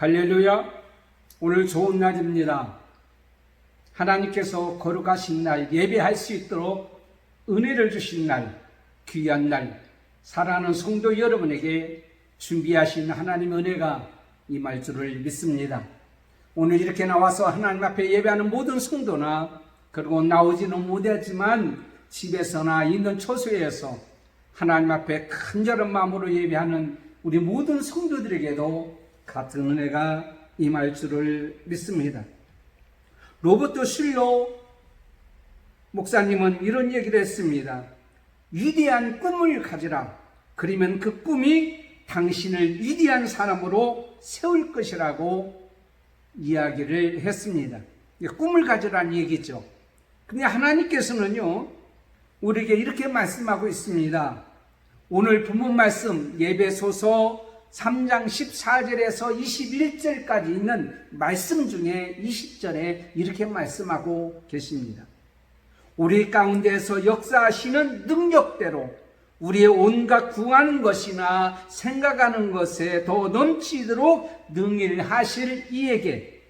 할렐루야. 오늘 좋은 날입니다. 하나님께서 거룩하신 날, 예배할 수 있도록 은혜를 주신 날, 귀한 날, 사랑하는 성도 여러분에게 준비하신 하나님의 은혜가 임할 줄을 믿습니다. 오늘 이렇게 나와서 하나님 앞에 예배하는 모든 성도나, 그리고 나오지는 못하지만 집에서나 있는 처소에서 하나님 앞에 간절한 마음으로 예배하는 우리 모든 성도들에게도 같은 은혜가 임할 줄을 믿습니다. 로버트 슐러 목사님은 이런 얘기를 했습니다. 위대한 꿈을 가지라. 그러면 그 꿈이 당신을 위대한 사람으로 세울 것이라고 이야기를 했습니다. 꿈을 가지라는 얘기죠. 근데 하나님께서는요, 우리에게 이렇게 말씀하고 있습니다. 오늘 본문 말씀 예배소서 3장 14절에서 21절까지 있는 말씀 중에 20절에 이렇게 말씀하고 계십니다. 우리 가운데서 역사하시는 능력대로 우리의 온갖 구하는 것이나 생각하는 것에 더 넘치도록 능일하실 이에게.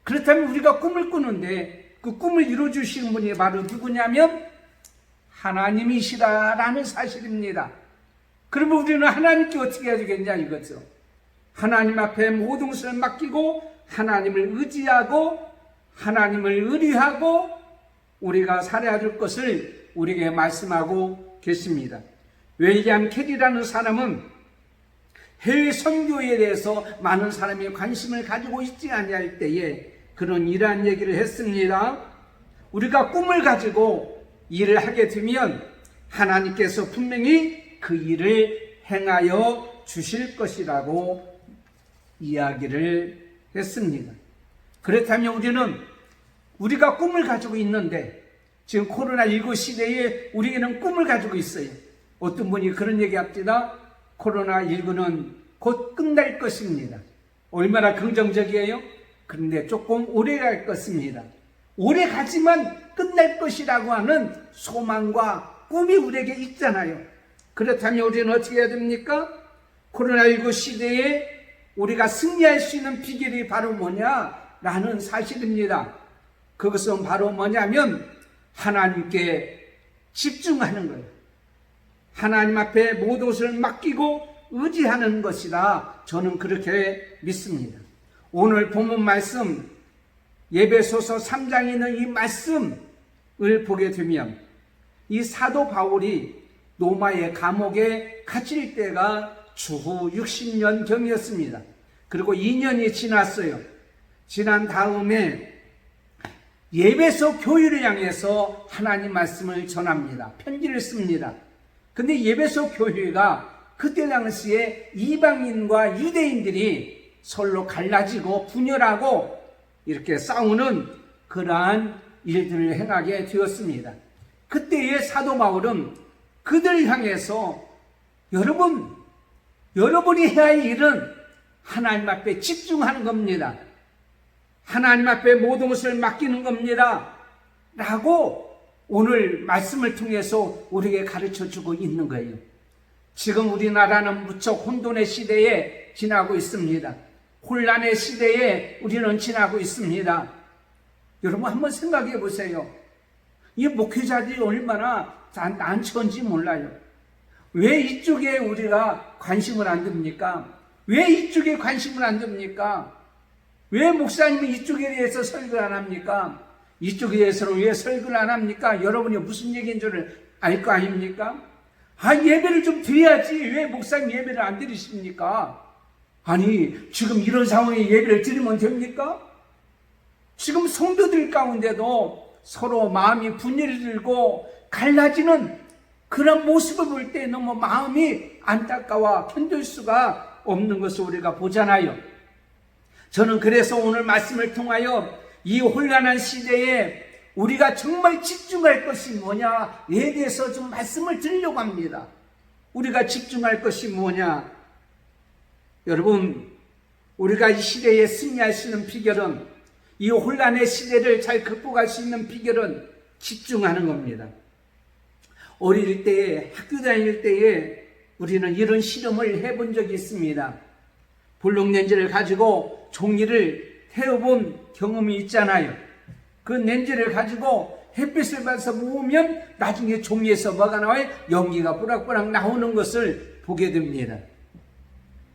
그렇다면 우리가 꿈을 꾸는데 그 꿈을 이루어주시는 분이 바로 누구냐면 하나님이시다라는 사실입니다. 그러면 우리는 하나님께 어떻게 해야 되겠냐 이거죠. 하나님 앞에 모든 것을 맡기고 하나님을 의지하고 하나님을 의뢰하고 우리가 살아야 될 것을 우리에게 말씀하고 계십니다. 윌리엄 캐리라는 사람은 해외 선교에 대해서 많은 사람이 관심을 가지고 있지 아니할 때에 그런 이러한 얘기를 했습니다. 우리가 꿈을 가지고 일을 하게 되면 하나님께서 분명히 그 일을 행하여 주실 것이라고 이야기를 했습니다. 그렇다면 우리가 꿈을 가지고 있는데 지금 코로나19 시대에 우리에게는 꿈을 가지고 있어요. 어떤 분이 그런 얘기합니다. 코로나19는 곧 끝날 것입니다. 얼마나 긍정적이에요? 그런데 조금 오래 갈 것입니다. 오래 가지만 끝날 것이라고 하는 소망과 꿈이 우리에게 있잖아요. 그렇다면 우리는 어떻게 해야 됩니까? 코로나19 시대에 우리가 승리할 수 있는 비결이 바로 뭐냐라는 사실입니다. 그것은 바로 뭐냐면 하나님께 집중하는 거예요. 하나님 앞에 모든 것을 맡기고 의지하는 것이라 저는 그렇게 믿습니다. 오늘 본문 말씀 예배소서 3장에 있는 이 말씀을 보게 되면 이 사도 바울이 로마의 감옥에 갇힐 때가 주후 60년경이었습니다. 그리고 2년이 지났어요. 지난 다음에 예배소 교회를 향해서 하나님 말씀을 전합니다. 편지를 씁니다. 근데 예배소 교회가 그때 당시에 이방인과 유대인들이 서로 갈라지고 분열하고 이렇게 싸우는 그러한 일들을 행하게 되었습니다. 그때의 사도 바울은 그들 향해서 여러분이 해야 할 일은 하나님 앞에 집중하는 겁니다. 하나님 앞에 모든 것을 맡기는 겁니다. 라고 오늘 말씀을 통해서 우리에게 가르쳐주고 있는 거예요. 지금 우리나라는 무척 혼돈의 시대에 지나고 있습니다. 혼란의 시대에 우리는 지나고 있습니다. 여러분 한번 생각해 보세요. 이 목회자들이 얼마나 난처한지 몰라요. 왜 이쪽에 우리가 관심을 안 둡니까? 왜 이쪽에 관심을 안 둡니까? 왜 목사님이 이쪽에 대해서 설교를 안 합니까? 이쪽에 대해서는 왜 설교를 안 합니까? 여러분이 무슨 얘기인 줄 알 거 아닙니까? 예배를 좀 드려야지. 왜 목사님 예배를 안 드리십니까? 아니, 지금 이런 상황에 예배를 드리면 됩니까? 지금 성도들 가운데도 서로 마음이 분열이 들고 갈라지는 그런 모습을 볼 때 너무 마음이 안타까워 견딜 수가 없는 것을 우리가 보잖아요. 저는 그래서 오늘 말씀을 통하여 이 혼란한 시대에 우리가 정말 집중할 것이 뭐냐에 대해서 좀 말씀을 드리려고 합니다. 우리가 집중할 것이 뭐냐? 여러분, 우리가 이 시대에 승리할 수 있는 비결은, 이 혼란의 시대를 잘 극복할 수 있는 비결은 집중하는 겁니다. 어릴 때에, 학교 다닐 때에 우리는 이런 실험을 해본 적이 있습니다. 볼록 렌즈를 가지고 종이를 태워본 경험이 있잖아요. 그 렌즈를 가지고 햇빛을 받아서 모으면 나중에 종이에서 뭐가 나와요? 연기가 뿌락뿌락 나오는 것을 보게 됩니다.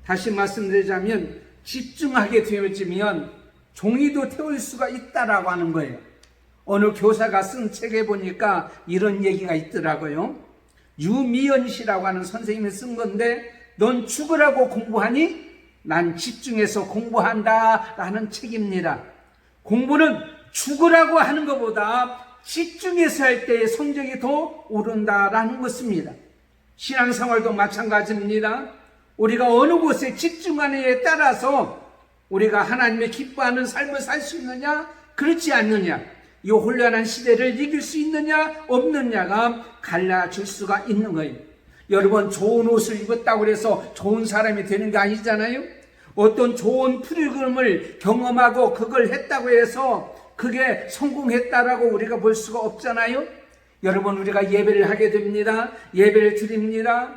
다시 말씀드리자면 집중하게 되어지면 종이도 태울 수가 있다라고 하는 거예요. 어느 교사가 쓴 책에 보니까 이런 얘기가 있더라고요. 유미연 씨라고 하는 선생님이 쓴 건데, 넌 죽으라고 공부하니? 난 집중해서 공부한다 라는 책입니다. 공부는 죽으라고 하는 것보다 집중해서 할 때의 성적이 더 오른다라는 것입니다. 신앙생활도 마찬가지입니다. 우리가 어느 곳에 집중하느냐에 따라서 우리가 하나님의 기뻐하는 삶을 살 수 있느냐, 그렇지 않느냐, 이 혼란한 시대를 이길 수 있느냐 없느냐가 갈라질 수가 있는 거예요. 여러분, 좋은 옷을 입었다고 해서 좋은 사람이 되는 게 아니잖아요. 어떤 좋은 프로그램을 경험하고 그걸 했다고 해서 그게 성공했다라고 우리가 볼 수가 없잖아요. 여러분, 우리가 예배를 하게 됩니다. 예배를 드립니다.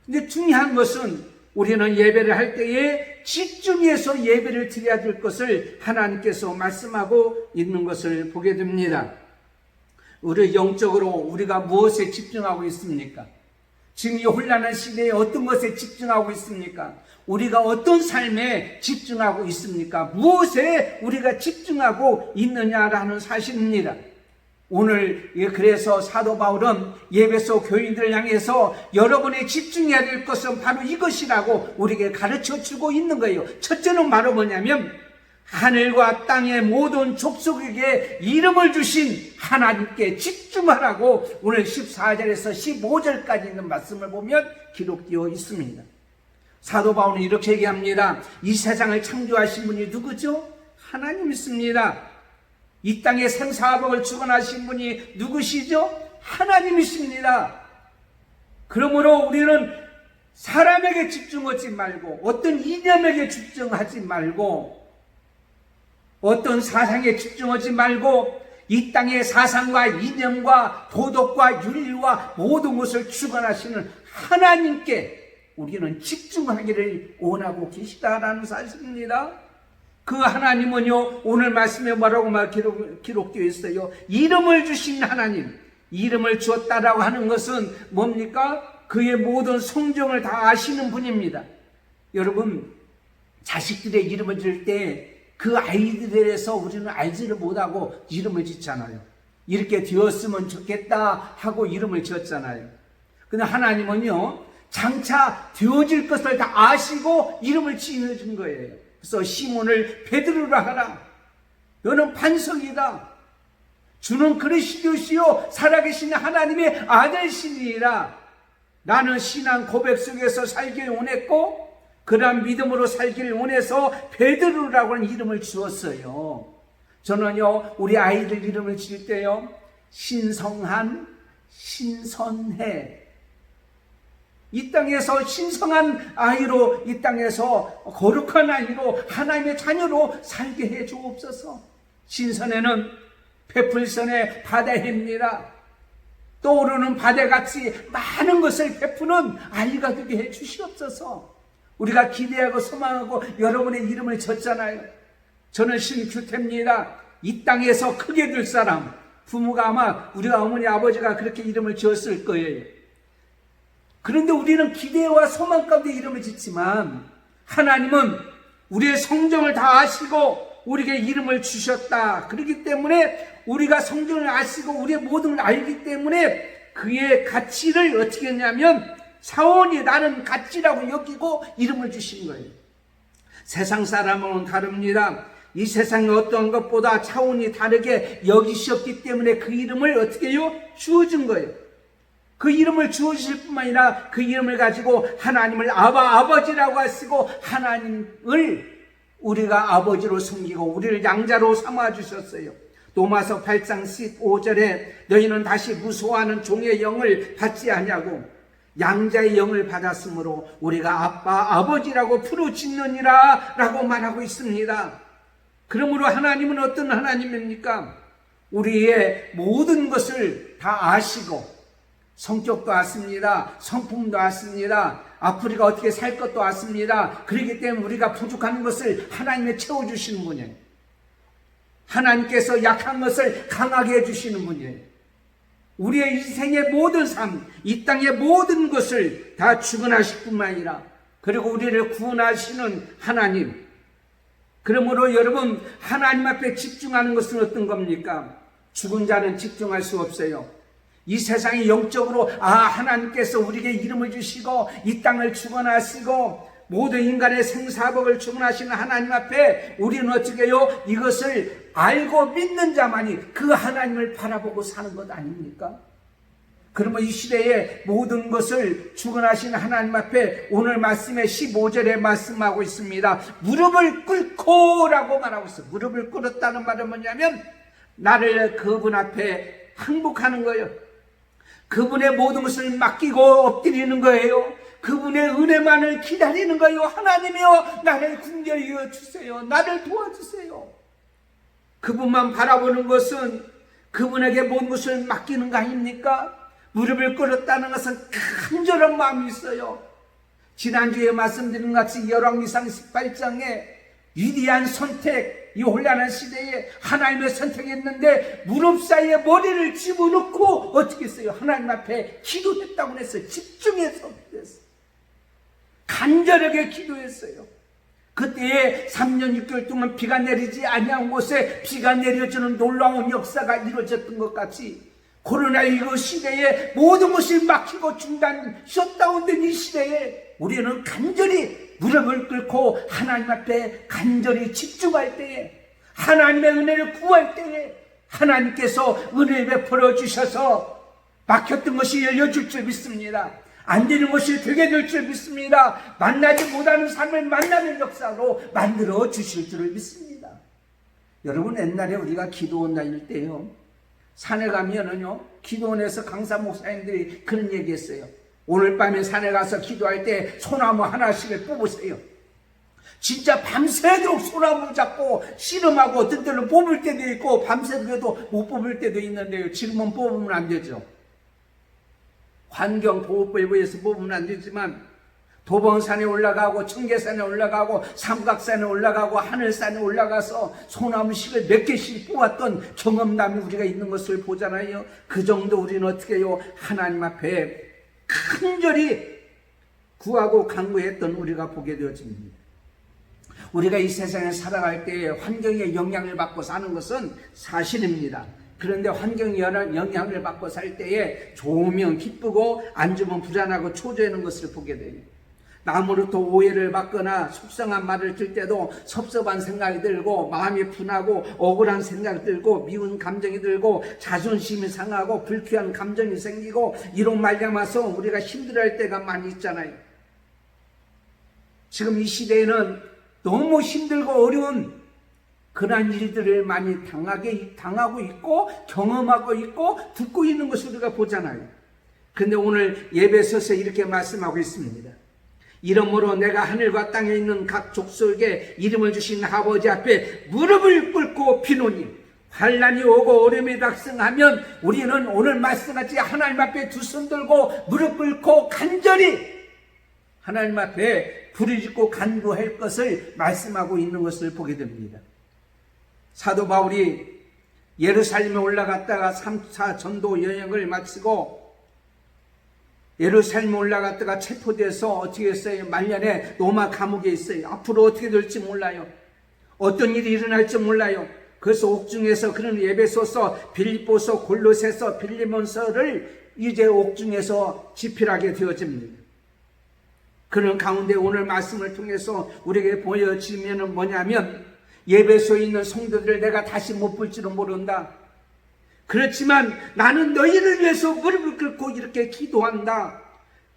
근데 중요한 것은 우리는 예배를 할 때에 집중해서 예배를 드려야 될 것을 하나님께서 말씀하고 있는 것을 보게 됩니다. 우리 영적으로 우리가 무엇에 집중하고 있습니까? 지금 이 혼란한 시대에 어떤 것에 집중하고 있습니까? 우리가 어떤 삶에 집중하고 있습니까? 무엇에 우리가 집중하고 있느냐라는 사실입니다. 오늘 그래서 사도 바울은 예배소 교인들을 향해서 여러분이 집중해야 될 것은 바로 이것이라고 우리에게 가르쳐주고 있는 거예요. 첫째는 바로 뭐냐면 하늘과 땅의 모든 족속에게 이름을 주신 하나님께 집중하라고 오늘 14절에서 15절까지 있는 말씀을 보면 기록되어 있습니다. 사도 바울은 이렇게 얘기합니다. 이 세상을 창조하신 분이 누구죠? 하나님이십니다. 이 땅에 생사화복을 주관하신 분이 누구시죠? 하나님이십니다. 그러므로 우리는 사람에게 집중하지 말고, 어떤 이념에게 집중하지 말고, 어떤 사상에 집중하지 말고, 이 땅의 사상과 이념과 도덕과 윤리와 모든 것을 주관하시는 하나님께 우리는 집중하기를 원하고 계시다라는 사실입니다. 그 하나님은요, 오늘 말씀에 뭐라고 기록되어 있어요? 이름을 주신 하나님, 이름을 주었다라고 하는 것은 뭡니까? 그의 모든 성정을 다 아시는 분입니다. 여러분, 자식들의 이름을 지을 때 그 아이들에 대해서 우리는 알지를 못하고 이름을 짓잖아요. 이렇게 되었으면 좋겠다 하고 이름을 지었잖아요. 근데 하나님은요, 장차 되어질 것을 다 아시고 이름을 지어준 거예요. 그래서 시몬을 베드로라 하라. 너는 반석이다. 주는 그리스도시요 살아계신 하나님의 아들이시니라. 나는 신앙 고백 속에서 살기를 원했고 그러한 믿음으로 살기를 원해서 베드로라고 하는 이름을 주었어요. 저는요, 우리 아이들 이름을 지을 때요, 신성한, 신선해, 이 땅에서 신성한 아이로, 이 땅에서 거룩한 아이로, 하나님의 자녀로 살게 해 주옵소서. 신선해는 베풀선의 바다해입니다. 떠오르는 바다같이 많은 것을 베푸는 아이가 되게 해 주시옵소서. 우리가 기대하고 소망하고 여러분의 이름을 졌잖아요. 저는 신규태입니다. 이 땅에서 크게 될 사람, 부모가 아마 우리가 어머니 아버지가 그렇게 이름을 지었을 거예요. 그런데 우리는 기대와 소망 가운데 이름을 짓지만 하나님은 우리의 성정을 다 아시고 우리에게 이름을 주셨다. 그렇기 때문에 우리가 성정을 아시고 우리의 모든 걸 알기 때문에 그의 가치를 어떻게 했냐면 사원이 나는 가치라고 여기고 이름을 주신 거예요. 세상 사람은 다릅니다. 이 세상의 어떤 것보다 차원이 다르게 여기셨기 때문에 그 이름을 어떻게 해요? 주어준 거예요. 그 이름을 주어주실 뿐만 아니라 그 이름을 가지고 하나님을 아버지라고 하시고 하나님을 우리가 아버지로 섬기고 우리를 양자로 삼아주셨어요. 로마서 8장 15절에 너희는 다시 무소하는 종의 영을 받지 아니하고 양자의 영을 받았으므로 우리가 아빠 아버지라고 부르짖느니라 라고 말하고 있습니다. 그러므로 하나님은 어떤 하나님입니까? 우리의 모든 것을 다 아시고 성격도 아십니다. 성품도 아십니다. 앞으로 어떻게 살 것도 않습니다. 그렇기 때문에 우리가 부족한 것을 하나님이 채워주시는 분이에요. 하나님께서 약한 것을 강하게 해주시는 분이에요. 우리의 인생의 모든 삶, 이 땅의 모든 것을 다 주관하실 뿐만 아니라 그리고 우리를 구원하시는 하나님. 그러므로 여러분, 하나님 앞에 집중하는 것은 어떤 겁니까? 죽은 자는 집중할 수 없어요. 이 세상이 영적으로 하나님께서 우리에게 이름을 주시고 이 땅을 주관하시고 모든 인간의 생사복을 주관하시는 하나님 앞에 우리는 어떻게 해요? 이것을 알고 믿는 자만이 그 하나님을 바라보고 사는 것 아닙니까? 그러면 이 시대에 모든 것을 주관하시는 하나님 앞에 오늘 말씀의 15절에 말씀하고 있습니다. 무릎을 꿇고 라고 말하고 있어요. 무릎을 꿇었다는 말은 뭐냐면 나를 그분 앞에 항복하는 거예요. 그분의 모든 것을 맡기고 엎드리는 거예요. 그분의 은혜만을 기다리는 거예요. 하나님이여, 나를 긍휼히 여주세요. 나를 도와주세요. 그분만 바라보는 것은 그분에게 모든 것을 맡기는 거 아닙니까? 무릎을 꿇었다는 것은 간절한 마음이 있어요. 지난주에 말씀드린 것 같이 열왕기상 18장에 위대한 선택, 이 혼란한 시대에 하나님의 선택했는데 무릎 사이에 머리를 집어넣고 어떻게 했어요? 하나님 앞에 기도했다고 했어요. 집중해서 기도했어요. 간절하게 기도했어요. 그때에 3년 6개월 동안 비가 내리지 아니한 곳에 비가 내려주는 놀라운 역사가 이루어졌던 것 같이 코로나19 시대에 모든 것이 막히고 셧다운된 이 시대에 우리는 간절히 무릎을 꿇고 하나님 앞에 간절히 집중할 때에 하나님의 은혜를 구할 때에 하나님께서 은혜를 베풀어 주셔서 막혔던 것이 열려줄 줄 믿습니다. 안 되는 것이 되게 될 줄 믿습니다. 만나지 못하는 삶을 만나는 역사로 만들어 주실 줄 믿습니다. 여러분, 옛날에 우리가 기도원 다닐 때요, 산에 가면은요, 기도원에서 강사 목사님들이 그런 얘기했어요. 오늘 밤에 산에 가서 기도할 때 소나무 하나씩을 뽑으세요. 진짜 밤새도록 소나무 잡고 씨름하고 어떤 때는 뽑을 때도 있고 밤새도록 못 뽑을 때도 있는데요. 지금은 뽑으면 안 되죠. 환경보호법에 의해서 뽑으면 안 되지만 도봉산에 올라가고 청계산에 올라가고 삼각산에 올라가고 하늘산에 올라가서 소나무씩을 몇 개씩 뽑았던 경험담이 우리가 있는 것을 보잖아요. 그 정도 우리는 어떻게 해요? 하나님 앞에 간절히 구하고 간구했던 우리가 보게 되어집니다. 우리가 이 세상에 살아갈 때 환경의 영향을 받고 사는 것은 사실입니다. 그런데 환경의 영향을 받고 살 때에 좋으면 기쁘고 안 좋으면 불안하고 초조해하는 것을 보게 돼요. 남으로부터 오해를 받거나 속상한 말을 들 때도 섭섭한 생각이 들고 마음이 분하고 억울한 생각이 들고 미운 감정이 들고 자존심이 상하고 불쾌한 감정이 생기고 이로 말미암아서 우리가 힘들어할 때가 많이 있잖아요. 지금 이 시대에는 너무 힘들고 어려운 그러한 일들을 많이 당하고 있고 경험하고 있고 듣고 있는 것을 우리가 보잖아요. 그런데 오늘 예배서서 이렇게 말씀하고 있습니다. 이러므로 내가 하늘과 땅에 있는 각 족속에게 이름을 주신 아버지 앞에 무릎을 꿇고 비노니 환난이 오고 어려움이 닥성하면 우리는 오늘 말씀같이 하나님 앞에 두 손 들고 무릎 꿇고 간절히 하나님 앞에 부르짖고 간구할 것을 말씀하고 있는 것을 보게 됩니다. 사도 바울이 예루살렘에 올라갔다가 3차 전도 여행을 마치고 예루살렘에 올라갔다가 체포돼서 어떻게 했어요? 말년에 로마 감옥에 있어요. 앞으로 어떻게 될지 몰라요. 어떤 일이 일어날지 몰라요. 그래서 옥중에서 그런 에베소서, 빌립보서, 골로새서, 빌리몬서를 이제 옥중에서 집필하게 되어집니다. 그런 가운데 오늘 말씀을 통해서 우리에게 보여지면 뭐냐면 예배소에 있는 성도들을 내가 다시 못 볼지는 모른다. 그렇지만 나는 너희를 위해서 무릎을 꿇고 이렇게 기도한다.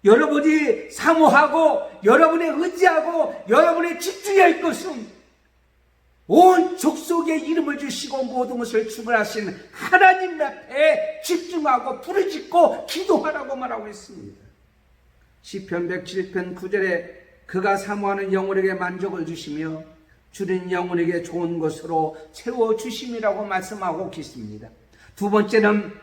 여러분이 사모하고 여러분의 의지하고 여러분의 집중해야 할 것은 온 족속에 이름을 주시고 모든 것을 주관하신 하나님 앞에 집중하고 부르짖고 기도하라고 말하고 있습니다. 시편 107편 9절에 그가 사모하는 영혼에게 만족을 주시며 줄인 영혼에게 좋은 것으로 채워주심이라고 말씀하고 계십니다. 두 번째는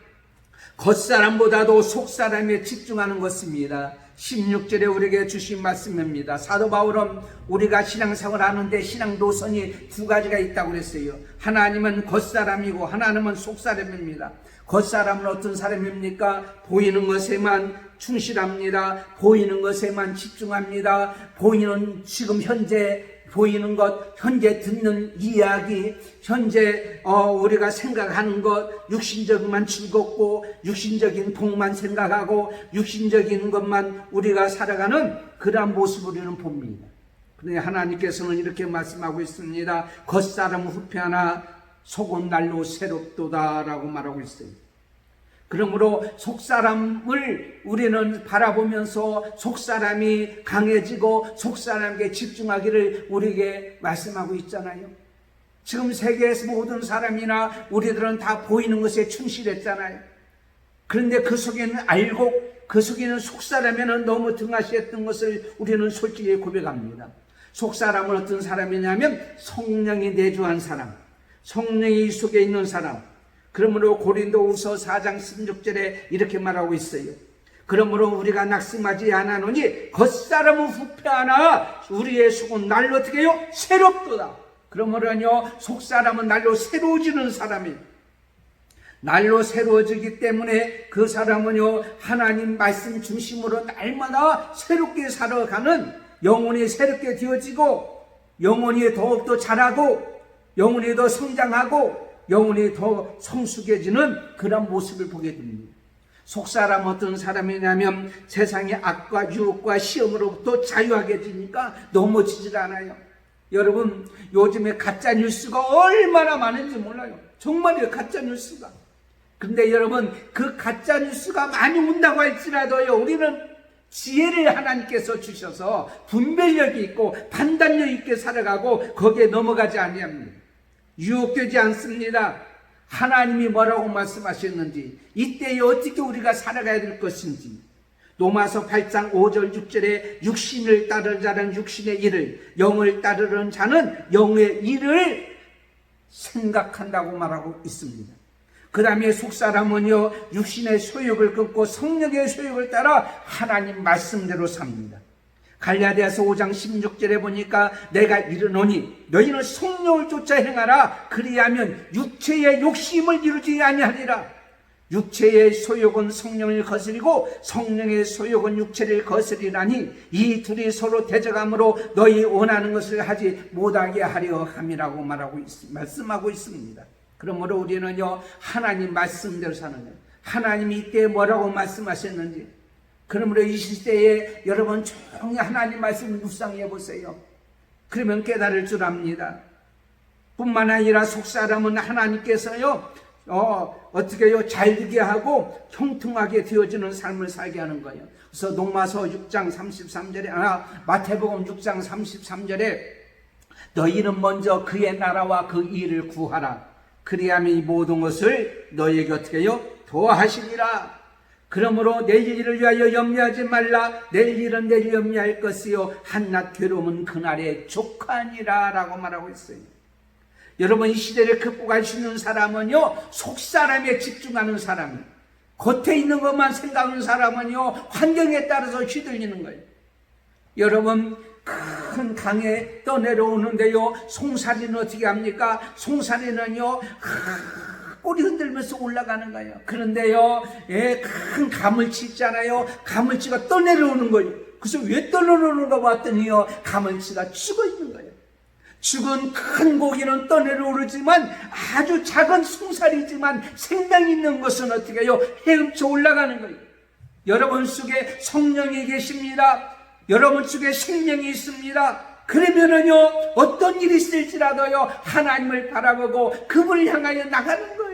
겉사람보다도 속사람에 집중하는 것입니다. 16절에 우리에게 주신 말씀입니다. 사도 바울은 우리가 신앙생활을 하는데 신앙 노선이 두 가지가 있다고 그랬어요. 하나님은 겉사람이고 하나님은 속사람입니다. 겉사람은 어떤 사람입니까? 보이는 것에만 충실합니다. 보이는 것에만 집중합니다. 보이는 지금 현재 보이는 것, 현재 듣는 이야기, 현재 우리가 생각하는 것, 육신적인만 즐겁고 육신적인 복만 생각하고 육신적인 것만 우리가 살아가는 그러한 모습을 우리는 봅니다. 그런데 하나님께서는 이렇게 말씀하고 있습니다. 겉사람은 후패하나 속은 날로 새롭도다 라고 말하고 있어요. 그러므로 속사람을 우리는 바라보면서 속사람이 강해지고 속사람에게 집중하기를 우리에게 말씀하고 있잖아요. 지금 세계에서 모든 사람이나 우리들은 다 보이는 것에 충실했잖아요. 그런데 그 속에는 알고 그 속에는 속사람에는 너무 등하시했던 것을 우리는 솔직히 고백합니다. 속사람은 어떤 사람이냐면 성령이 내주한 사람, 성령이 속에 있는 사람. 그러므로 고린도후서 4장 16절에 이렇게 말하고 있어요. 그러므로 우리가 낙심하지 않아노니 겉사람은 후패하나 우리의 속은 날로 어떻게 해요? 새롭도다. 그러므로요 속사람은 날로 새로워지는 사람이에요. 날로 새로워지기 때문에 그 사람은요 하나님 말씀 중심으로 날마다 새롭게 살아가는 영혼이 새롭게 되어지고 영혼이 더욱더 자라고 영혼이 더 성장하고 영혼이 더 성숙해지는 그런 모습을 보게 됩니다. 속사람 어떤 사람이냐면 세상의 악과 유혹과 시험으로부터 자유하게 되니까 넘어지질 않아요. 여러분 요즘에 가짜 뉴스가 얼마나 많은지 몰라요. 정말이에요. 가짜 뉴스가. 그런데 여러분 그 가짜 뉴스가 많이 온다고 할지라도요 우리는 지혜를 하나님께서 주셔서 분별력이 있고 판단력 있게 살아가고 거기에 넘어가지 아니합니다. 유혹되지 않습니다. 하나님이 뭐라고 말씀하셨는지 이때에 어떻게 우리가 살아가야 될 것인지 로마서 8장 5절 6절에 육신을 따르는 자는 육신의 일을 영을 따르는 자는 영의 일을 생각한다고 말하고 있습니다. 그 다음에 속사람은요 육신의 소욕을 끊고 성령의 소욕을 따라 하나님 말씀대로 삽니다. 갈라디아서 5장 16절에 보니까 내가 이르노니 너희는 성령을 쫓아 행하라. 그리하면 육체의 욕심을 이루지 아니하리라. 육체의 소욕은 성령을 거스리고 성령의 소욕은 육체를 거스리라니 이 둘이 서로 대적함으로 너희 원하는 것을 하지 못하게 하려 함이라고 말씀하고 있습니다. 그러므로 우리는요 하나님 말씀대로 사는 거예요. 하나님이 이때 뭐라고 말씀하셨는지 그러므로 이 시대에 여러분 조용히 하나님 말씀을 묵상해 보세요. 그러면 깨달을 줄 압니다. 뿐만 아니라 속사람은 하나님께서요 어떻게요 잘되게 하고 형통하게 되어지는 삶을 살게 하는 거예요. 그래서 로마서 6장 33절에 마태복음 6장 33절에 너희는 먼저 그의 나라와 그 일을 구하라. 그리하면 이 모든 것을 너희에게 어떻게 해요? 더하시리라. 그러므로 내일 일을 위하여 염려하지 말라. 내일 일은 내일 염려할 것이요 한낱 괴로움은 그날에 족하니라 라고 말하고 있어요. 여러분 이 시대를 극복할 수 있는 사람은요 속사람에 집중하는 사람이에요. 겉에 있는 것만 생각하는 사람은요 환경에 따라서 휘둘리는 거예요. 여러분 큰 강에 떠내려오는데요 송사리는 어떻게 합니까? 송사리는요 꼬리 흔들면서 올라가는 거예요. 그런데요 큰 가물치 있잖아요. 가물치가 떠내려오는 거예요. 그래서 왜 떠내려오는가 봤더니요 가물치가 죽어 있는 거예요. 죽은 큰 고기는 떠내려오르지만 아주 작은 송사리지만 생명 있는 것은 어떻게 해요? 헤엄쳐 올라가는 거예요. 여러분 속에 성령이 계십니다. 여러분 속에 생명이 있습니다. 그러면은요 어떤 일이 있을지라도요 하나님을 바라보고 그분을 향하여 나가는 거예요.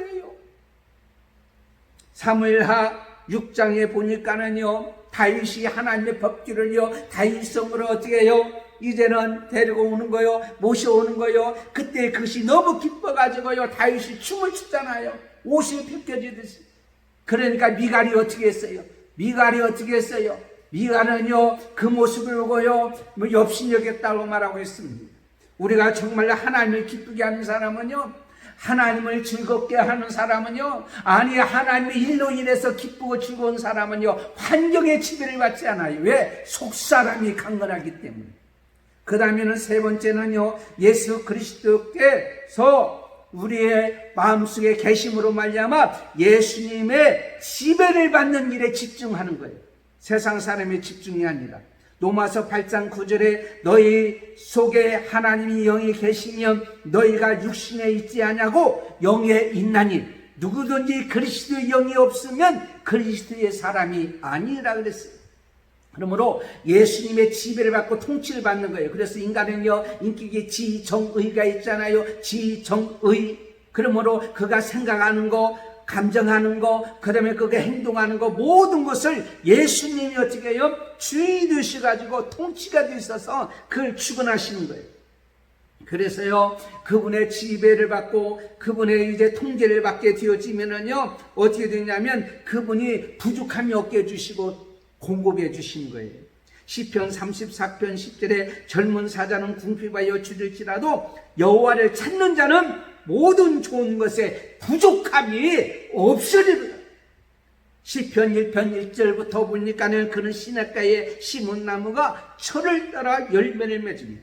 사무엘하 6장에 보니까는요 다윗이 하나님의 법규를요 다윗성으로 어떻게 해요? 이제는 데리고 오는 거요 모셔오는 거요. 그때 그것이 너무 기뻐가지고요 다윗이 춤을 추잖아요. 옷이 벗겨지듯이. 그러니까 미갈이 어떻게 했어요? 미갈은요 그 모습을 보고요 엽신여겼다고 말하고 있습니다. 우리가 정말 하나님을 기쁘게 하는 사람은요 하나님을 즐겁게 하는 사람은요, 아니 하나님의 일로 인해서 기쁘고 즐거운 사람은요 환경의 지배를 받지 않아요. 왜? 속사람이 강건하기 때문에. 그 다음에는 세 번째는요, 예수 그리스도께서 우리의 마음속에 계심으로 말미암아 예수님의 지배를 받는 일에 집중하는 거예요. 세상 사람의 집중이 아니라. 로마서 8장 9절에 너희 속에 하나님이 영이 계시면 너희가 육신에 있지 아니하고 영에 있나니 누구든지 그리스도의 영이 없으면 그리스도의 사람이 아니라 그랬어요. 그러므로 예수님의 지배를 받고 통치를 받는 거예요. 그래서 인간은요, 인격에 지정의가 있잖아요. 지정의. 그러므로 그가 생각하는 거, 감정하는 거, 그 다음에 그가 행동하는 거, 모든 것을 예수님이 어떻게 해요? 주인이 되셔가지고 통치가 돼 있어서 그걸 주관하시는 거예요. 그래서요, 그분의 지배를 받고 그분의 이제 통제를 받게 되어지면은요, 어떻게 되냐면 그분이 부족함이 없게 해주시고 공급해 주신 거예요. 시편 34편 10절에 젊은 사자는 궁핍과 여쭈릴지라도 여호와를 찾는 자는 모든 좋은 것에 부족함이 없으리로다. 시편 1편 1절부터 보니까는 그는 시냇가에 심은 나무가 철을 따라 열매를 맺으며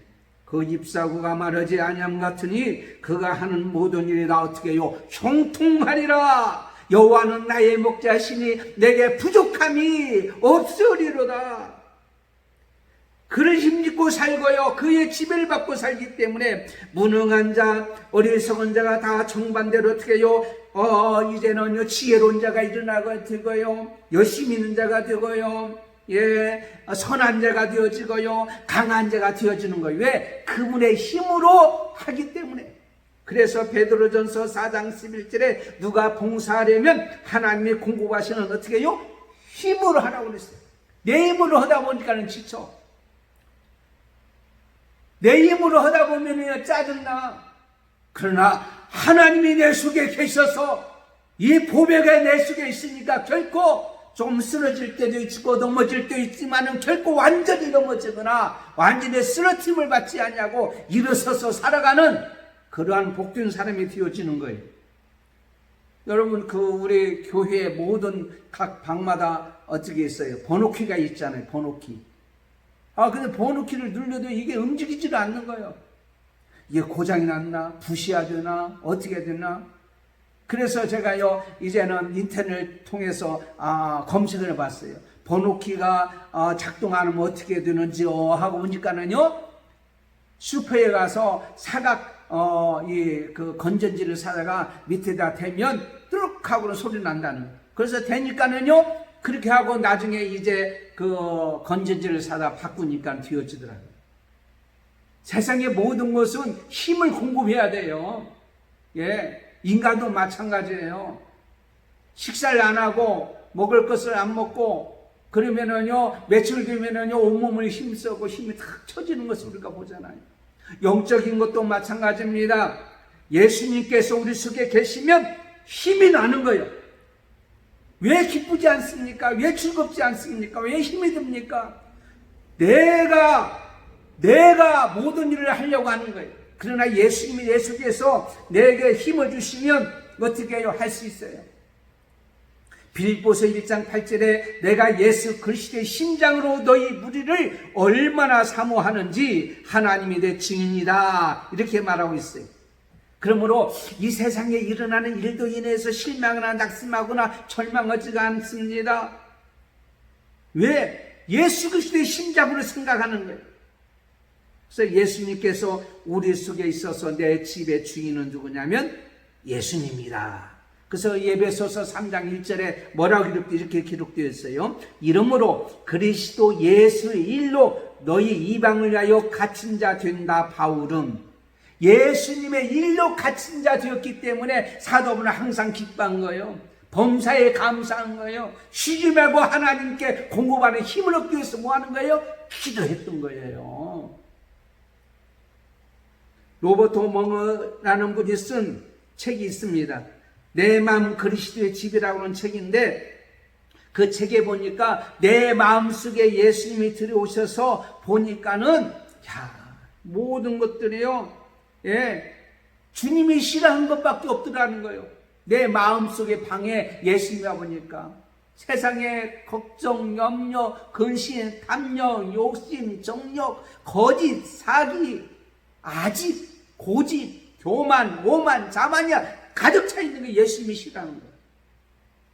그 잎사구가 마르지 아니함 같으니 그가 하는 모든 일이 다 어떻게 해요? 형통하리라. 여호와는 나의 목자시니 내게 부족함이 없으리로다. 그를 힘입고 살고요, 그의 지배를 받고 살기 때문에 무능한 자, 어리석은 자가 다 정반대로 어떻게 해요? 이제는요 지혜로운 자가 일어나고 되고요, 열심히 있는 자가 되고요, 선한 자가 되어지고요, 강한 자가 되어지는 거예요. 왜? 그분의 힘으로 하기 때문에. 그래서 베드로전서 4장 11절에 누가 봉사하려면 하나님이 공급하시는 어떻게 해요? 힘으로 하라고 그랬어요. 내 힘으로 하다 보니까는 지쳐. 내 힘으로 하다 보면 짜증나. 그러나 하나님이 내 속에 계셔서 이 보배가 내 속에 있으니까 결코 좀 쓰러질 때도 있고 넘어질 때도 있지만은 결코 완전히 넘어지거나 완전히 쓰러짐을 받지 않냐고 일어서서 살아가는 그러한 복된 사람이 되어지는 거예요. 여러분, 우리 교회 모든 각 방마다 어떻게 있어요? 번호키가 있잖아요. 번호키. 근데 번호키를 눌러도 이게 움직이지도 않는 거예요. 이게 고장이 났나? 부시야 되나? 어떻게 되나? 그래서 제가요, 이제는 인터넷 통해서 검색을 해봤어요. 번호키가 작동하면 어떻게 되는지요 하고 보니까는요, 슈퍼에 가서 사각 그 건전지를 사다가 밑에다 대면 뚜룩 하고 소리 난다는 거예요. 그래서 대니까는요, 그렇게 하고 나중에 이제 그 건전지를 사다 바꾸니까 뒤어지더라고요. 세상의 모든 것은 힘을 공급해야 돼요. 인간도 마찬가지예요. 식사를 안 하고 먹을 것을 안 먹고 그러면은요, 며칠 되면은요, 온몸을 힘쓰고 힘이 탁 쳐지는 것을 우리가 보잖아요. 영적인 것도 마찬가지입니다. 예수님께서 우리 속에 계시면 힘이 나는 거예요. 왜 기쁘지 않습니까? 왜 즐겁지 않습니까? 왜 힘이 듭니까? 내가 모든 일을 하려고 하는 거예요. 그러나 예수님이 내 속에서 내게 힘을 주시면 어떻게 해요? 할 수 있어요. 빌립보서 1장 8절에 내가 예수 그리스도의 심장으로 너희 무리를 얼마나 사모하는지 하나님이 내 증인이다, 이렇게 말하고 있어요. 그러므로 이 세상에 일어나는 일도 인해서 실망하거나 낙심하거나 절망하지가 않습니다. 왜? 예수 그리스도의 심장으로 생각하는 거예요. 그래서 예수님께서 우리 속에 있어서 내 집의 주인은 누구냐면 예수님이다. 그래서 에베소서 3장 1절에 뭐라고 이렇게 기록되어 있어요. 이러므로 그리스도 예수의 일로 너희 이방을 위하여 갇힌 자 된다. 바울은 예수님의 일로 갇힌 자 되었기 때문에 사도분은 항상 기뻐한 거예요. 범사에 감사한 거예요. 쉬지 말고 하나님께 공급하는 힘을 얻기 위해서 뭐 하는 거예요? 기도했던 거예요. 로버트 멍어라는 분이 쓴 책이 있습니다. 내 마음 그리스도의 집이라고 하는 책인데, 그 책에 보니까 내 마음속에 예수님이 들어오셔서 보니까는 모든 것들이요, 주님이 싫어하는 것밖에 없더라는 거예요. 내 마음속의 방에 예수님이 와보니까 세상에 걱정, 염려, 근심, 탐욕, 욕심, 정욕, 거짓, 사기, 아집, 고집, 교만, 오만, 자만이야 가득 차 있는 게 예수님이 싫어하는 거예요.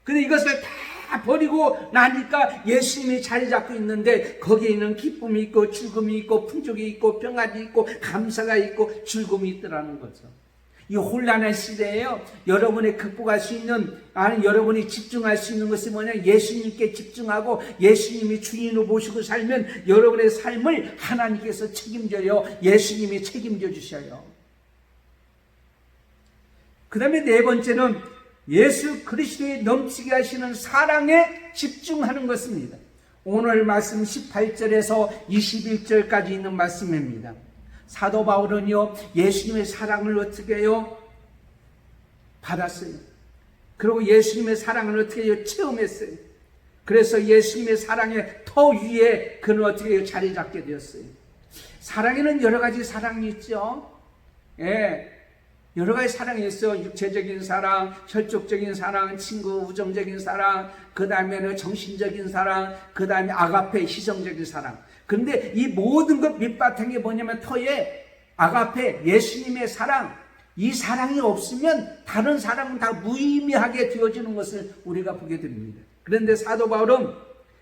근데 이것을 다 버리고 나니까 예수님이 자리 잡고 있는데 거기에 있는 기쁨이 있고 즐거움이 있고 풍족이 있고 평안이 있고 감사가 있고 즐거움이 있더라는 거죠. 이 혼란한 시대에요, 여러분이 극복할 수 있는, 여러분이 집중할 수 있는 것이 뭐냐? 예수님께 집중하고 예수님이 주인으로 모시고 살면 여러분의 삶을 하나님께서 책임져요. 예수님이 책임져 주셔요. 그 다음에 네 번째는 예수 그리스도의 넘치게 하시는 사랑에 집중하는 것입니다. 오늘 말씀 18절에서 21절까지 있는 말씀입니다. 사도 바울은요, 예수님의 사랑을 어떻게 해요? 받았어요. 그리고 예수님의 사랑을 어떻게 해요? 체험했어요. 그래서 예수님의 사랑의 터 위에 그는 어떻게 해요? 자리 잡게 되었어요. 사랑에는 여러 가지 사랑이 있죠. 예. 여러 가지 사랑이 있어요. 육체적인 사랑, 혈족적인 사랑, 친구, 우정적인 사랑, 그 다음에는 정신적인 사랑, 그 다음에 아가페, 희생적인 사랑. 그런데 이 모든 것 밑바탕에 뭐냐면 터에 아가페, 예수님의 사랑, 이 사랑이 없으면 다른 사랑은 다 무의미하게 되어지는 것을 우리가 보게 됩니다. 그런데 사도 바울은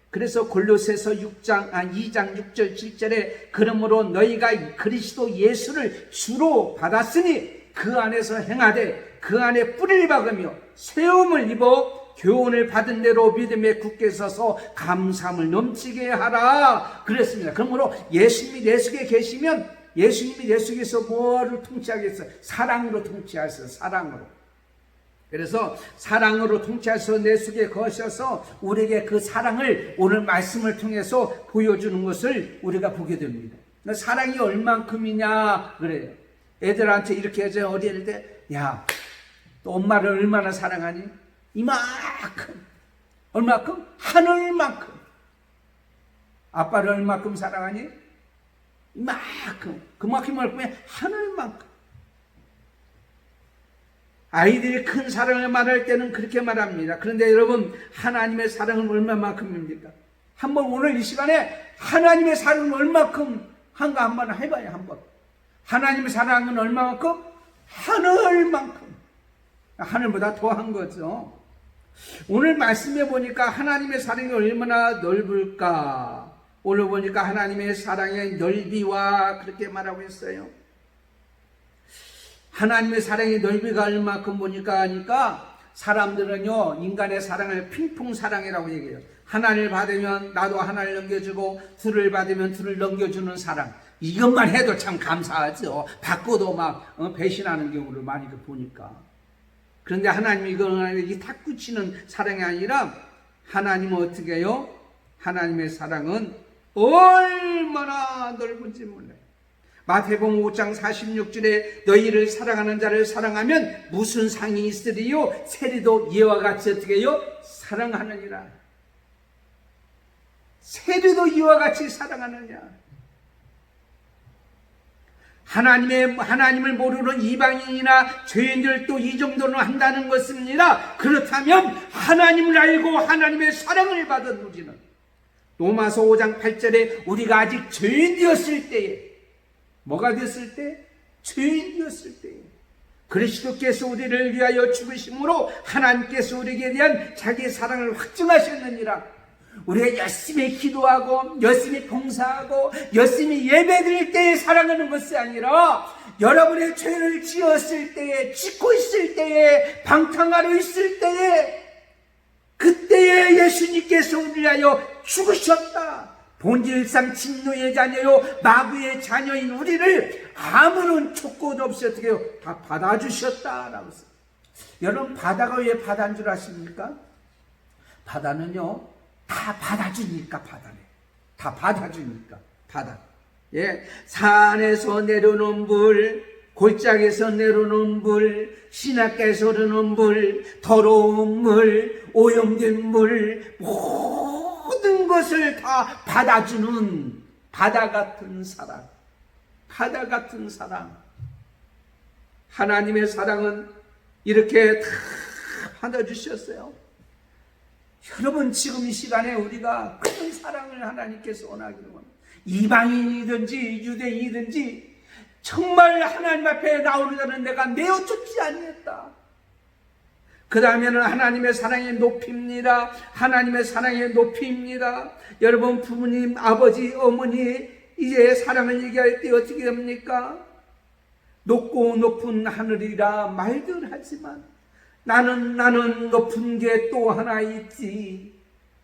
그래서 골로새서 2장 6절 7절에 그러므로 너희가 그리스도 예수를 주로 받았으니 그 안에서 행하되 그 안에 뿌리를 박으며 세움을 입어 교훈을 받은 대로 믿음에 굳게 서서 감사함을 넘치게 하라 그랬습니다. 그러므로 예수님이 내 속에 계시면 예수님이 내 속에서 뭐를 통치하겠어요? 사랑으로 통치하세요. 사랑으로. 그래서 사랑으로 통치하셔서 내 속에 거셔서 우리에게 그 사랑을 오늘 말씀을 통해서 보여주는 것을 우리가 보게 됩니다. 사랑이 얼만큼이냐 그래요. 애들한테 이렇게 해서 어릴 때, 야, 또 엄마를 얼마나 사랑하니? 이만큼. 얼마큼? 하늘만큼. 아빠를 얼마큼 사랑하니? 이만큼. 그만큼 얼마큼? 하늘만큼. 아이들이 큰 사랑을 말할 때는 그렇게 말합니다. 그런데 여러분, 하나님의 사랑은 얼마만큼입니까? 한번 오늘 이 시간에 하나님의 사랑은 얼마큼 한가 한번 해봐요, 한번. 하나님의 사랑은 얼마만큼? 하늘만큼. 하늘보다 더한 거죠. 오늘 말씀해 보니까 하나님의 사랑이 얼마나 넓을까? 오늘 보니까 하나님의 사랑의 넓이와 그렇게 말하고 있어요. 하나님의 사랑의 넓이가 얼마큼 보니까 하니까 사람들은요, 인간의 사랑을 핑퐁 사랑이라고 얘기해요. 하나를 받으면 나도 하나를 넘겨주고, 둘을 받으면 둘을 넘겨주는 사랑. 이것만 해도 참 감사하죠. 받고도 막 배신하는 경우를 많이 보니까. 그런데 하나님이 이건 탁구 치는 사랑이 아니라 하나님은 어떻게 해요? 하나님의 사랑은 얼마나 넓은지 몰라요. 마태복음 5장 46절에 너희를 사랑하는 자를 사랑하면 무슨 상이 있으리요? 세리도 이와 같이 어떻게 해요? 사랑하느니라. 세리도 이와 같이 사랑하느냐. 하나님을 모르는 이방인이나 죄인들도 이 정도는 한다는 것입니다. 그렇다면 하나님을 알고 하나님의 사랑을 받은 우리는 로마서 5장 8절에 우리가 아직 죄인이었을 때에 뭐가 됐을 때? 죄인이었을 때에 그리스도께서 우리를 위하여 죽으심으로 하나님께서 우리에게 대한 자기의 사랑을 확증하셨느니라. 우리가 열심히 기도하고 열심히 봉사하고 열심히 예배드릴 때에 사랑하는 것이 아니라 여러분의 죄를 지었을 때에, 짓고 있을 때에, 방탕하러 있을 때에, 그때에 예수님께서 우리를 위하여 죽으셨다. 본질상 진노의 자녀요 마귀의 자녀인 우리를 아무런 조건 없이 어떻게 해요? 다 받아주셨다라고 했어요. 여러분, 바다가 왜 바다인 줄 아십니까? 바다는요, 다 받아주니까 바다네. 다 받아주니까 바다. 예, 산에서 내려오는 물, 골짜기에서 내려오는 물, 신학가에서 흐르는 물, 더러운 물, 오염된 물, 모든 것을 다 받아주는 바다 같은 사랑. 바다 같은 사랑. 하나님의 사랑은 이렇게 다 받아주셨어요. 여러분, 지금 이 시간에 우리가 큰 사랑을 하나님께서 원하기를 원합니다. 이방인이든지 유대인이든지 정말 하나님 앞에 나오는 자는 내가 내어쫓지 아니했다. 그 다음에는 하나님의 사랑의 높이입니다. 하나님의 사랑의 높이입니다. 여러분, 부모님, 아버지, 어머니 이제 사랑을 얘기할 때 어떻게 합니까? 높고 높은 하늘이라 말들 하지만 나는 높은 게 또 하나 있지.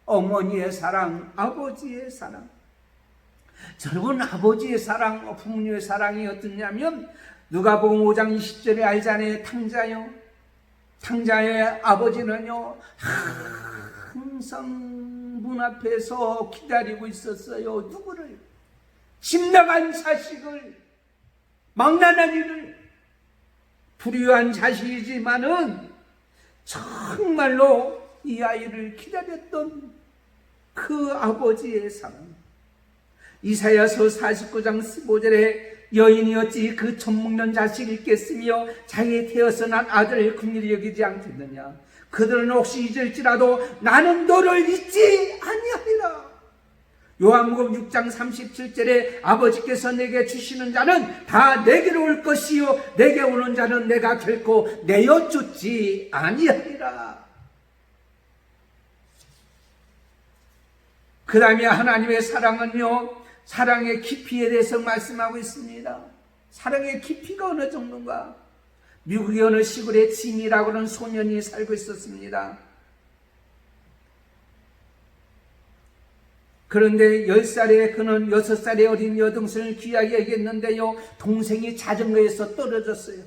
어머니의 사랑, 아버지의 사랑. 여러분, 아버지의 사랑, 부모님의 사랑이 어떠냐면 누가복음 5장 20절에 알잖아요. 탕자의 아버지는요 항상 문 앞에서 기다리고 있었어요. 누구를? 집 나간 자식을, 망나난 이를. 불효한 자식이지만은 정말로 이 아이를 기다렸던 그 아버지의 사랑. 이사야서 49장 15절에 여인이 어찌 그 젖 먹는 자식을 있겠으며 자기 태어서 난 아들을 긍휼히 여기지 않겠느냐. 그들은 혹시 잊을지라도 나는 너를 잊지 아니하리라. 요한복음 6장 37절에 아버지께서 내게 주시는 자는 다 내게로 올 것이요 내게 오는 자는 내가 결코 내어쫓지 아니하리라. 그 다음에 하나님의 사랑은요, 사랑의 깊이에 대해서 말씀하고 있습니다. 사랑의 깊이가 어느 정도인가? 미국의 어느 시골에 진이라고 하는 소년이 살고 있었습니다. 그런데 10살에 그는 6살의 어린 여동생을 귀하게 여겼는데요, 동생이 자전거에서 떨어졌어요.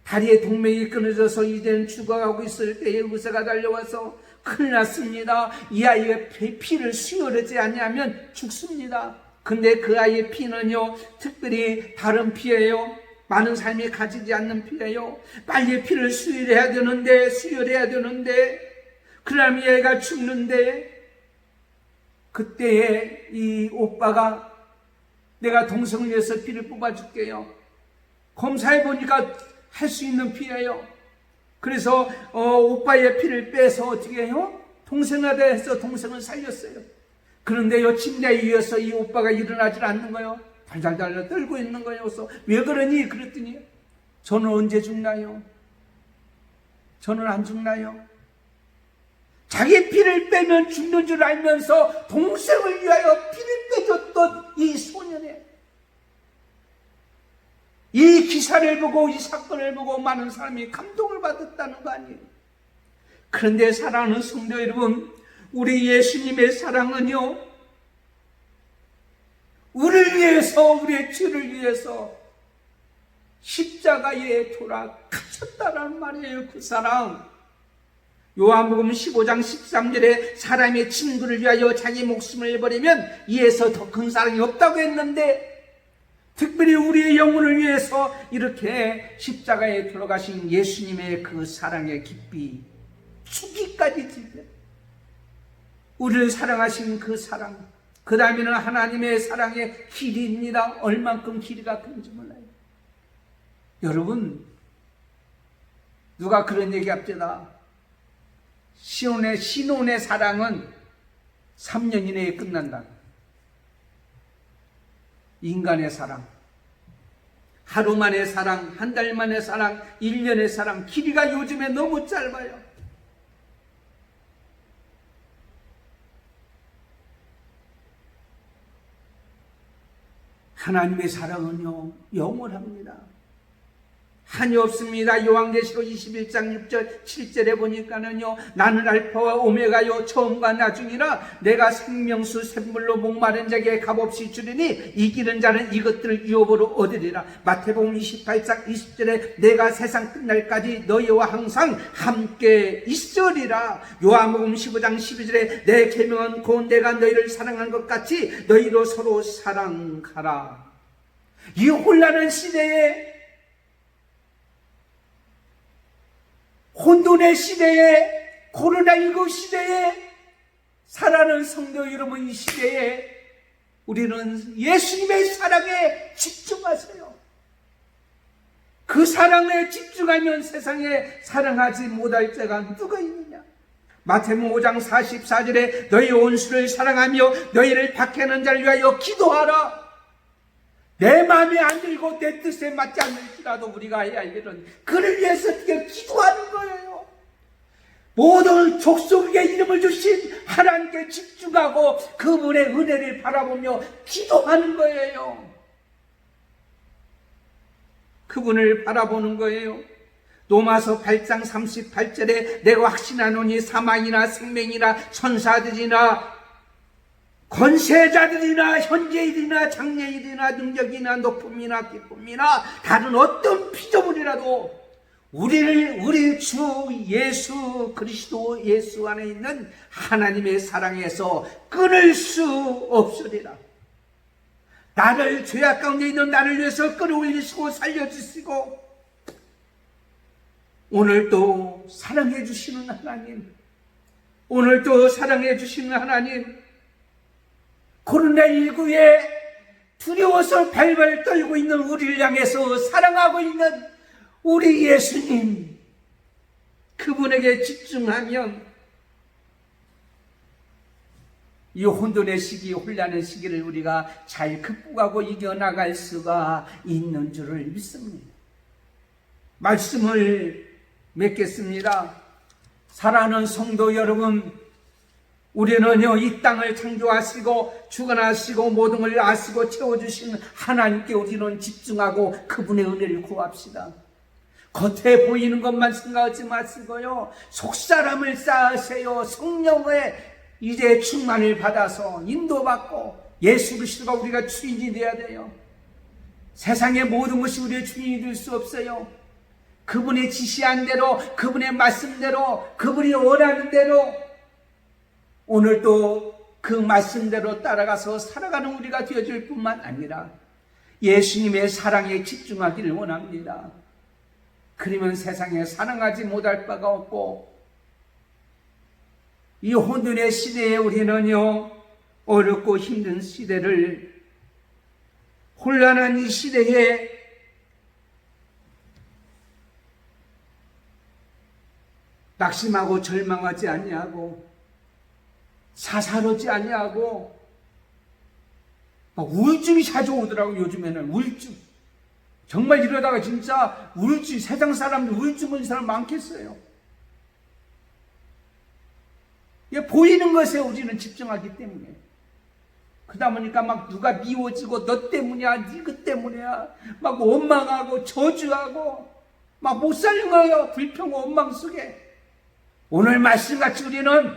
다리에 동맥이 끊어져서 이제는 죽어가고 있을 때에 의사가 달려와서 큰일 났습니다. 이 아이의 피를 수혈하지 않으면 죽습니다. 근데 그 아이의 피는요, 특별히 다른 피예요. 많은 삶이 가지지 않는 피예요. 빨리 피를 수혈해야 되는데 그러면 얘가 죽는데, 그때에 이 오빠가 내가 동생을 위해서 피를 뽑아줄게요. 검사해보니까 할 수 있는 피예요. 그래서 오빠의 피를 빼서 어떻게 해요? 동생하다 해서 동생을 살렸어요. 그런데요, 침대에 이어서 이 오빠가 일어나질 않는 거예요. 달달달 떨고 있는 거예요. 그래서 왜 그러니? 그랬더니 저는 언제 죽나요? 저는 안 죽나요? 자기 피를 빼면 죽는 줄 알면서 동생을 위하여 피를 빼줬던 이 소년의 이 기사를 보고, 이 사건을 보고 많은 사람이 감동을 받았다는 거 아니에요. 그런데 사랑하는 성도 여러분, 우리 예수님의 사랑은요, 우리를 위해서, 우리의 죄를 위해서 십자가에 돌아가셨다는 말이에요. 그 사랑. 요한복음 15장 13절에 사람의 친구를 위하여 자기 목숨을 버리면 이에서 더 큰 사랑이 없다고 했는데, 특별히 우리의 영혼을 위해서 이렇게 십자가에 돌아가신 예수님의 그 사랑의 깊이, 죽기까지 지금 우리를 사랑하신 그 사랑, 그 다음에는 하나님의 사랑의 길이입니다. 얼만큼 길이가 큰지 몰라요. 여러분, 누가 그런 얘기 합니다. 신혼의 사랑은 3년 이내에 끝난다. 인간의 사랑, 하루 만의 사랑, 한 달 만의 사랑, 1년의 사랑, 길이가 요즘에 너무 짧아요. 하나님의 사랑은요, 영원합니다. 한이 없습니다. 요한계시록 21장 6절 7절에 보니까는요, 나는 알파와 오메가요, 처음과 나중이라 내가 생명수 샘물로 목마른 자에게 값없이 주리니 이기는 자는 이것들을 유업으로 얻으리라. 마태복음 28장 20절에 내가 세상 끝날까지 너희와 항상 함께 있으리라. 요한복음 15장 12절에 내 계명은 곧 내가 너희를 사랑한 것 같이 너희로 서로 사랑하라. 이 혼란한 시대에, 혼돈의 시대에, 코로나19 시대에 살아가는 성도 여러분, 이 시대에 우리는 예수님의 사랑에 집중하세요. 그 사랑에 집중하면 세상에 사랑하지 못할 자가 누가 있느냐. 마태복음 5장 44절에 너희 온수를 사랑하며 너희를 박해하는 자를 위하여 기도하라. 내 마음에 안 들고 내 뜻에 맞지 않을지라도 우리가 해야 할 일은 그를 위해서 기도하는 거예요. 모든 족속에게 이름을 주신 하나님께 집중하고 그분의 은혜를 바라보며 기도하는 거예요. 그분을 바라보는 거예요. 로마서 8장 38절에 내가 확신하노니 사망이나 생명이나 천사들이나 권세자들이나 현재일이나 장래일이나 능력이나 높음이나 기쁨이나 다른 어떤 피조물이라도 우리 주 예수 그리스도 예수 안에 있는 하나님의 사랑에서 끊을 수 없으리라. 나를 죄악 가운데 있는 나를 위해서 끌어올리시고 살려주시고 오늘도 사랑해 주시는 하나님, 오늘도 사랑해 주시는 하나님, 코로나19에 두려워서 발발 떨고 있는 우리를 향해서 사랑하고 있는 우리 예수님, 그분에게 집중하면 이 혼돈의 시기, 혼란의 시기를 우리가 잘 극복하고 이겨나갈 수가 있는 줄을 믿습니다. 말씀을 맺겠습니다. 사랑하는 성도 여러분, 우리는요, 이 땅을 창조하시고 주관하시고 모든 걸 아시고 채워주신 하나님께 우리는 집중하고 그분의 은혜를 구합시다. 겉에 보이는 것만 생각하지 마시고요, 속사람을 쌓으세요. 성령의 이제 충만을 받아서 인도받고 예수 그리스도가 우리가 주인이 되어야 돼요. 세상의 모든 것이 우리의 주인이 될 수 없어요. 그분의 지시한 대로, 그분의 말씀대로, 그분이 원하는 대로 오늘도 그 말씀대로 따라가서 살아가는 우리가 되어줄 뿐만 아니라 예수님의 사랑에 집중하기를 원합니다. 그러면 세상에 사랑하지 못할 바가 없고 이 혼돈의 시대에 우리는요, 어렵고 힘든 시대를, 혼란한 이 시대에 낙심하고 절망하지 아니하고 사사로지 아니하고 우울증이 자주 오더라고요. 요즘에는 우울증, 정말 이러다가 진짜 우울증, 세상 사람들 우울증 걸린 사람 많겠어요. 보이는 것에 우리는 집중하기 때문에 그러다 보니까 막 누가 미워지고 너 때문이야, 니그 때문이야 막 원망하고 저주하고 막 못 사는 거예요. 불평 원망 속에. 오늘 말씀같이 우리는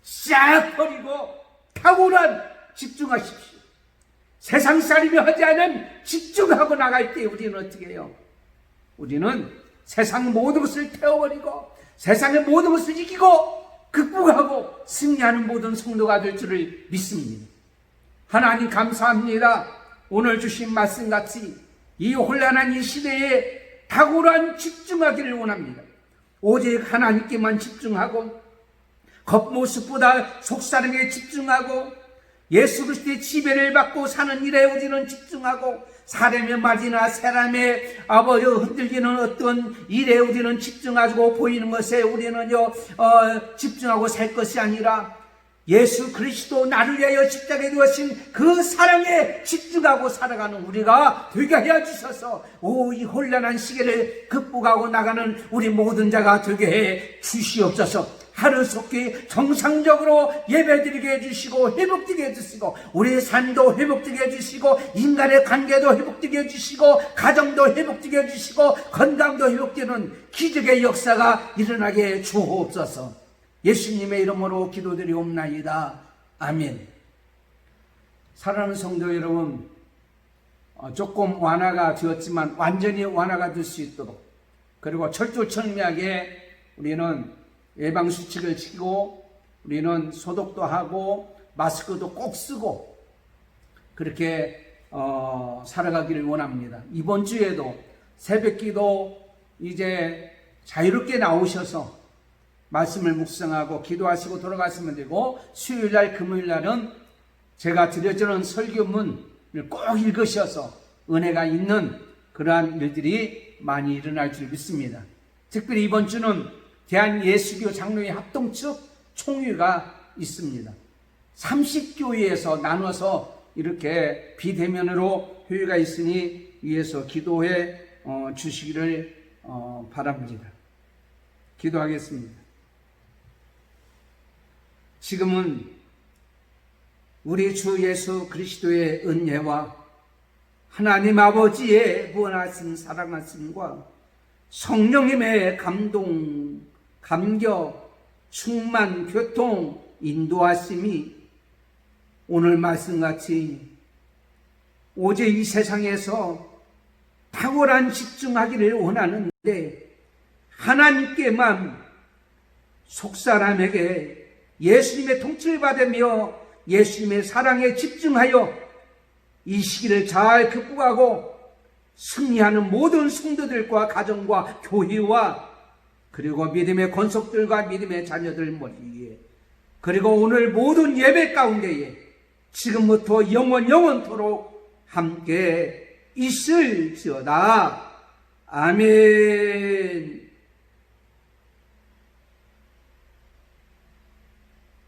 싹 버리고 탁월한 집중하십시오. 세상 살이며 하지 않은 집중하고 나갈 때 우리는 어떻게 해요? 우리는 세상 모든 것을 태워버리고 세상의 모든 것을 이기고 극복하고 승리하는 모든 성도가 될 줄을 믿습니다. 하나님 감사합니다. 오늘 주신 말씀같이 이 혼란한 이 시대에 탁월한 집중하기를 원합니다. 오직 하나님께만 집중하고 겉모습보다 속사람에 집중하고 예수 그리스도의 지배를 받고 사는 일에 우리는 집중하고 사람의 말이나 사람의 흔들리는 어떤 일에 우리는 집중하고 보이는 것에 우리는요 집중하고 살 것이 아니라 예수 그리스도 나를 위하여 십자가에 누우신 그 사랑에 집중하고 살아가는 우리가 되게 하여 주셔서 이 혼란한 시기를 극복하고 나가는 우리 모든 자가 되게 해 주시옵소서. 하루속히 정상적으로 예배드리게 해주시고 회복되게 해주시고 우리의 삶도 회복되게 해주시고 인간의 관계도 회복되게 해주시고 가정도 회복되게 해주시고 건강도 회복되는 기적의 역사가 일어나게 주옵소서. 예수님의 이름으로 기도드리옵나이다. 아멘. 사랑하는 성도 여러분, 조금 완화가 되었지만 완전히 완화가 될 수 있도록, 그리고 철두철미하게 우리는 예방수칙을 지키고 우리는 소독도 하고 마스크도 꼭 쓰고 그렇게 살아가기를 원합니다. 이번 주에도 새벽기도 이제 자유롭게 나오셔서 말씀을 묵상하고 기도하시고 돌아가시면 되고, 수요일날 금요일날은 제가 드려주는 설교문을 꼭 읽으셔서 은혜가 있는 그러한 일들이 많이 일어날 줄 믿습니다. 특별히 이번 주는 대한예수교 장로회 합동 측 총회가 있습니다. 30교회에서 나눠서 이렇게 비대면으로 회의가 있으니 위에서 기도해 주시기를 바랍니다. 기도하겠습니다. 지금은 우리 주 예수 그리스도의 은혜와 하나님 아버지의 무한하신 사랑하심과 성령님의 감동, 감격, 충만, 교통, 인도하심이 오늘 말씀같이 오직 이 세상에서 탁월한 집중하기를 원하는데 하나님께만 속사람에게 예수님의 통치를 받으며 예수님의 사랑에 집중하여 이 시기를 잘 극복하고 승리하는 모든 성도들과 가정과 교회와 그리고 믿음의 권속들과 믿음의 자녀들 머리에 그리고 오늘 모든 예배 가운데에 지금부터 영원토록 함께 있을지어다. 아멘.